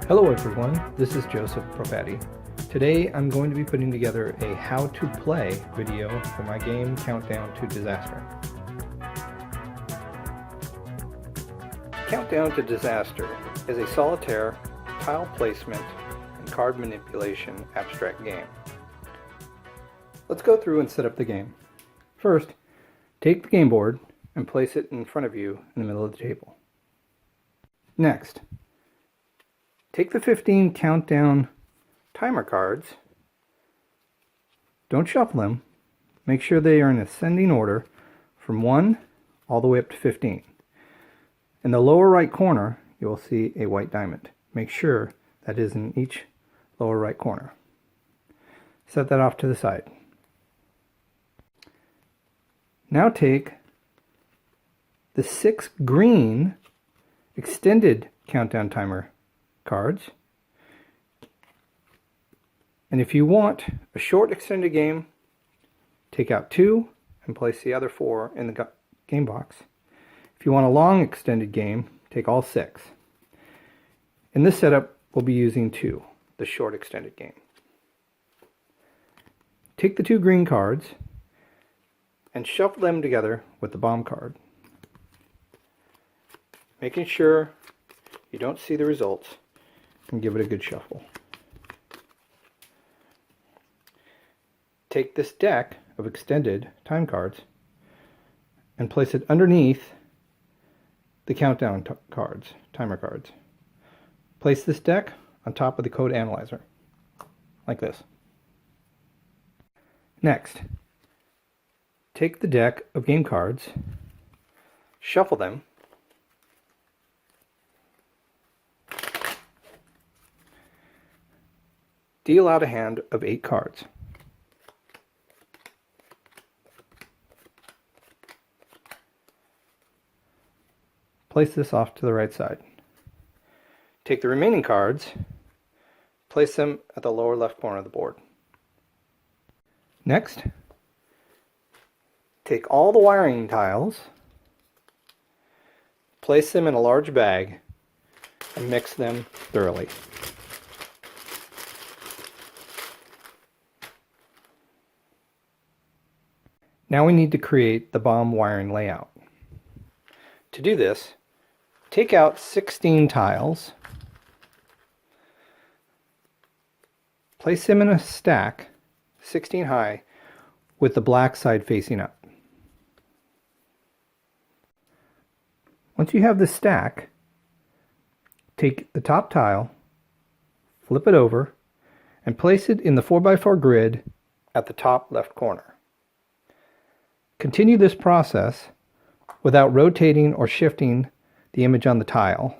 Hello everyone, this is Joseph Profatti. Today I'm going to be putting together a how to play video for my game Countdown to Disaster. Countdown to Disaster is a solitaire, tile placement, and card manipulation abstract game. Let's go through and set up the game. First, take the game board and place it in front of you in the middle of the table. Next, take the 15 countdown timer cards, don't shuffle them, make sure they are in ascending order from 1 all the way up to 15. In the lower right corner, you will see a white diamond. Make sure that is in each lower right corner. Set that off to the side. Now take the 6 green extended countdown timer cards, and if you want a short extended game, take out 2 and place the other 4 in the game box. If you want a long extended game, take all 6. In this setup, we'll be using 2, the short extended game. Take the 2 green cards and shuffle them together with the bomb card, making sure you don't see the results, and give it a good shuffle. Take this deck of extended time cards and place it underneath the countdown cards, timer cards. Place this deck on top of the code analyzer, like this. Next, take the deck of game cards, shuffle them, deal out a hand of 8 cards. Place this off to the right side. Take the remaining cards, place them at the lower left corner of the board. Next, take all the wiring tiles, place them in a large bag, and mix them thoroughly. Now we need to create the bomb wiring layout. To do this, take out 16 tiles, place them in a stack, 16 high, with the black side facing up. Once you have the stack, take the top tile, flip it over, and place it in the 4x4 grid at the top left corner. Continue this process without rotating or shifting the image on the tile.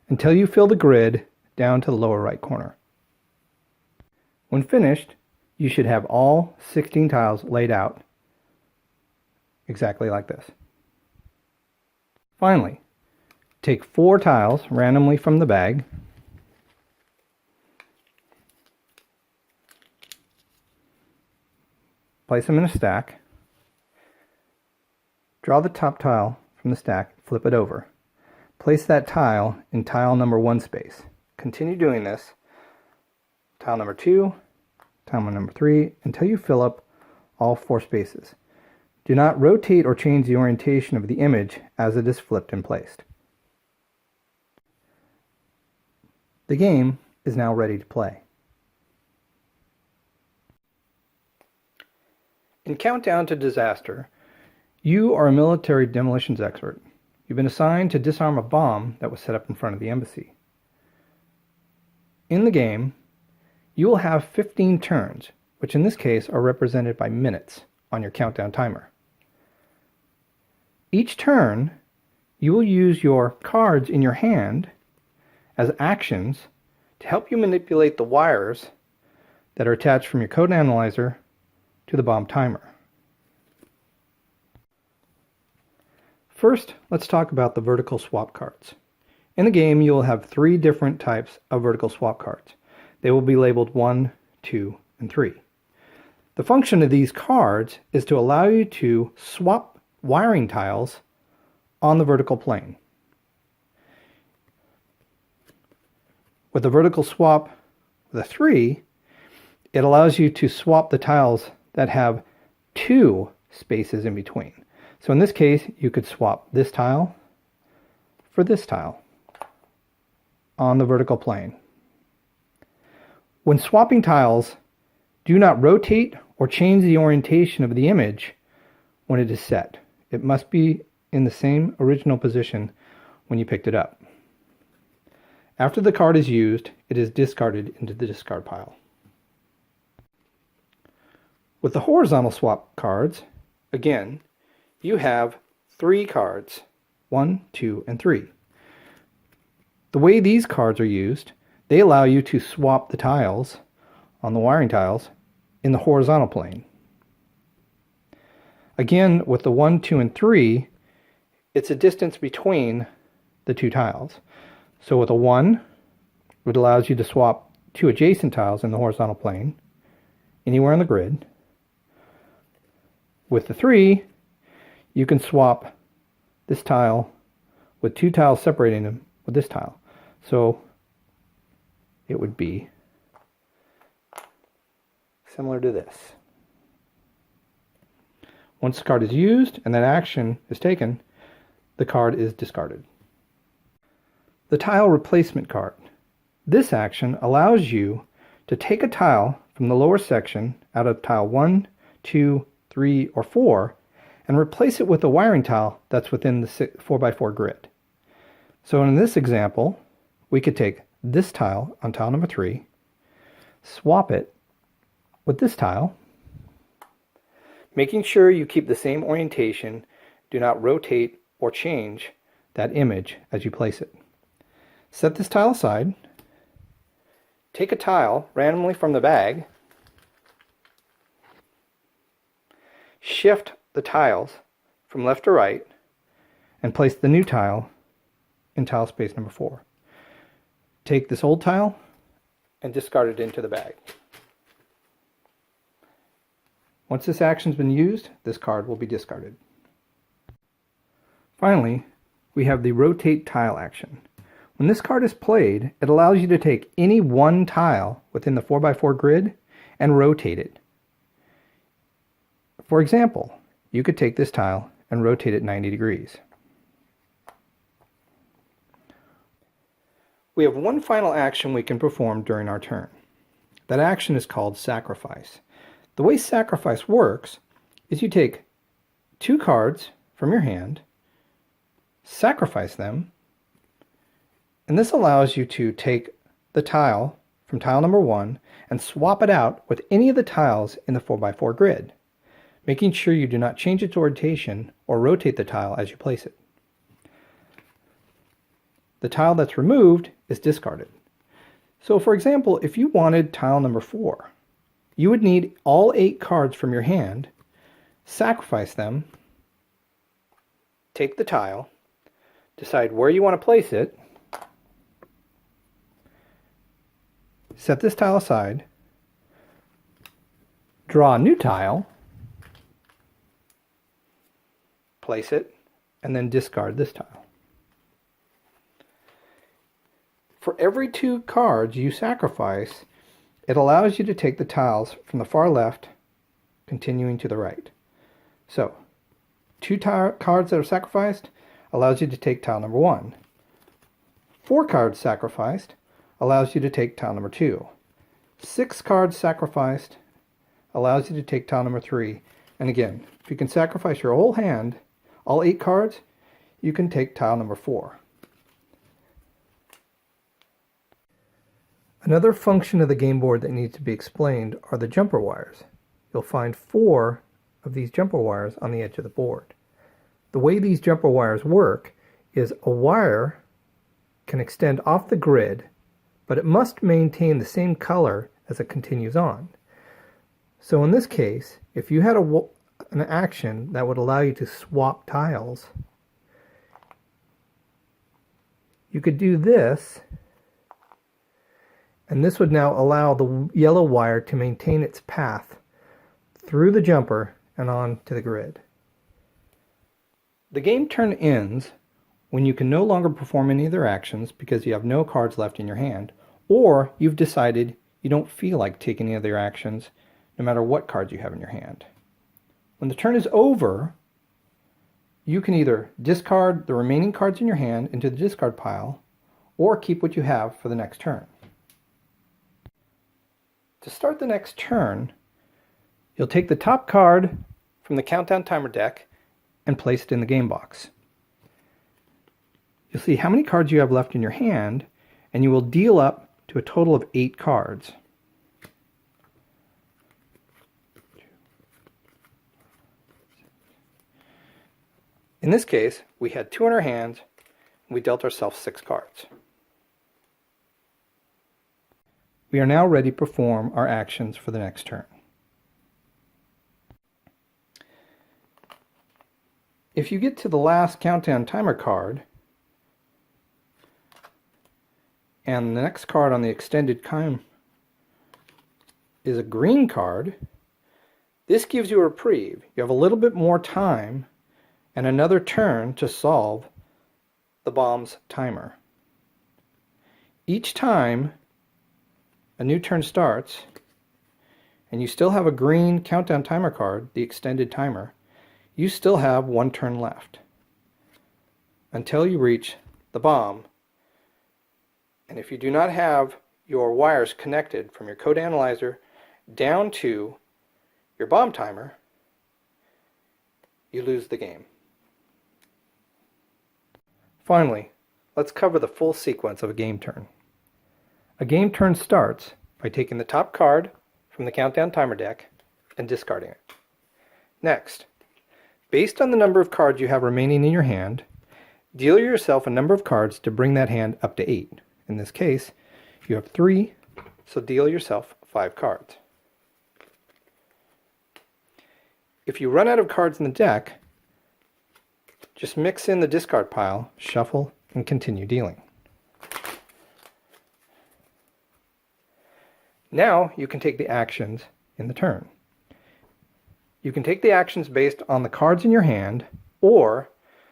Until you fill the grid down to the lower right corner. When finished, you should have all 16 tiles laid out exactly like this. Finally, take 4 tiles randomly from the bag, place them in a stack, draw the top tile from the stack, flip it over. Place that tile in tile number 1 space. Continue doing this, tile number 2, tile number 3, until you fill up all 4 spaces. Do not rotate or change the orientation of the image as it is flipped and placed. The game is now ready to play. In Countdown to Disaster, you are a military demolitions expert. You've been assigned to disarm a bomb that was set up in front of the embassy. In the game, you will have 15 turns, which in this case are represented by minutes on your countdown timer. Each turn, you will use your cards in your hand as actions to help you manipulate the wires that are attached from your code analyzer to the bomb timer. First, let's talk about the vertical swap cards. In the game, you will have 3 different types of vertical swap cards. They will be labeled 1, 2, and 3. The function of these cards is to allow you to swap wiring tiles on the vertical plane. With a vertical swap with a 3, it allows you to swap the tiles that have 2 spaces in between. So in this case, you could swap this tile for this tile on the vertical plane. When swapping tiles, do not rotate or change the orientation of the image when it is set. It must be in the same original position when you picked it up. After the card is used, it is discarded into the discard pile. With the horizontal swap cards, again, you have 3 cards, 1, 2, and 3. The way these cards are used, they allow you to swap the tiles on the wiring tiles in the horizontal plane. Again, with the 1, 2, and 3, it's a distance between the 2 tiles. So with a 1, it allows you to swap 2 adjacent tiles in the horizontal plane anywhere on the grid. With the 3, you can swap this tile with 2 tiles separating them with this tile. So it would be similar to this. Once the card is used and that action is taken, the card is discarded. The tile replacement card. This action allows you to take a tile from the lower section out of tile 1, 2, 3, or 4 and replace it with a wiring tile that's within the 4x4 grid. So in this example, we could take this tile on tile number 3, swap it with this tile, making sure you keep the same orientation, do not rotate or change that image as you place it. Set this tile aside, take a tile randomly from the bag, shift the tiles from left to right, and place the new tile in tile space number 4. Take this old tile and discard it into the bag. Once this action's been used, this card will be discarded. Finally, we have the rotate tile action. When this card is played, it allows you to take any one tile within the 4x4 grid and rotate it. For example, you could take this tile and rotate it 90 degrees. We have one final action we can perform during our turn. That action is called sacrifice. The way sacrifice works is you take 2 cards from your hand, sacrifice them, and this allows you to take the tile from tile number 1 and swap it out with any of the tiles in the 4x4 grid, making sure you do not change its orientation or rotate the tile as you place it. The tile that's removed is discarded. So for example, if you wanted tile number 4, you would need all 8 cards from your hand, sacrifice them, take the tile, decide where you want to place it, set this tile aside, draw a new tile, place it, and then discard this tile. For every 2 cards you sacrifice, it allows you to take the tiles from the far left, continuing to the right. So, 2 cards that are sacrificed allows you to take tile number 1. 4 cards sacrificed allows you to take tile number 2. 6 cards sacrificed allows you to take tile number 3. And again, if you can sacrifice your whole hand, all 8 cards, you can take tile number 4. Another function of the game board that needs to be explained are the jumper wires. You'll find 4 of these jumper wires on the edge of the board. The way these jumper wires work is a wire can extend off the grid, but it must maintain the same color as it continues on. So in this case, if you had an action that would allow you to swap tiles, you could do this, and this would now allow the yellow wire to maintain its path through the jumper and on to the grid. The game turn ends when you can no longer perform any of their actions because you have no cards left in your hand, or you've decided you don't feel like taking any of their actions no matter what cards you have in your hand. When the turn is over, you can either discard the remaining cards in your hand into the discard pile or keep what you have for the next turn. To start the next turn, you'll take the top card from the Countdown Timer deck and place it in the game box. You'll see how many cards you have left in your hand, and you will deal up to a total of 8 cards. In this case, we had 2 in our hands, and we dealt ourselves 6 cards. We are now ready to perform our actions for the next turn. If you get to the last Countdown Timer card, and the next card on the extended time is a green card, this gives you a reprieve. You have a little bit more time and another turn to solve the bomb's timer. Each time a new turn starts and you still have a green Countdown Timer card, the extended timer, you still have 1 turn left until you reach the bomb. And if you do not have your wires connected from your code analyzer down to your bomb timer, you lose the game. Finally, let's cover the full sequence of a game turn. A game turn starts by taking the top card from the Countdown Timer deck and discarding it. Next, based on the number of cards you have remaining in your hand, deal yourself a number of cards to bring that hand up to 8. In this case, you have 3, so deal yourself 5 cards. If you run out of cards in the deck, just mix in the discard pile, shuffle, and continue dealing. Now you can take the actions in the turn. You can take the actions based on the cards in your hand, or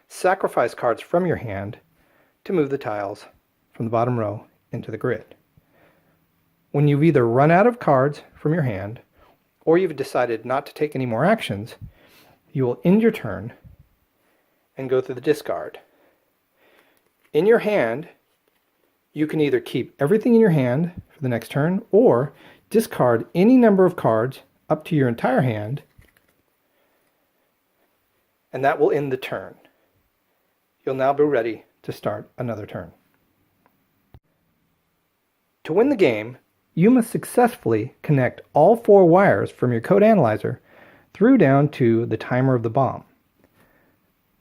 sacrifice cards from your hand to move the tiles from the bottom row into the grid. When you've either run out of cards from your hand, or you've decided not to take any more actions, you will end your turn and go through the discard. In your hand, you can either keep everything in your hand for the next turn, or discard any number of cards up to your entire hand, and that will end the turn. You'll now be ready to start another turn. To win the game, you must successfully connect all 4 wires from your code analyzer through down to the timer of the bomb.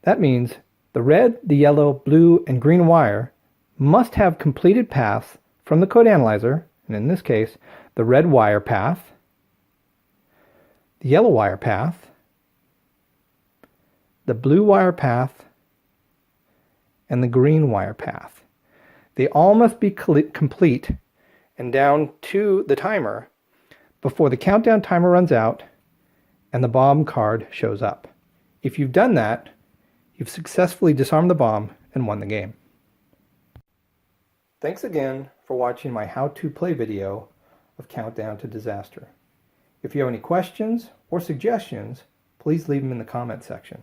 That means the red, the yellow, blue, and green wire must have completed paths from the code analyzer, and in this case, the red wire path, the yellow wire path, the blue wire path, and the green wire path. They all must be complete and down to the timer before the countdown timer runs out and the bomb card shows up. If you've done that, you've successfully disarmed the bomb and won the game. Thanks again for watching my how-to play video of Countdown to Disaster. If you have any questions or suggestions, please leave them in the comment section.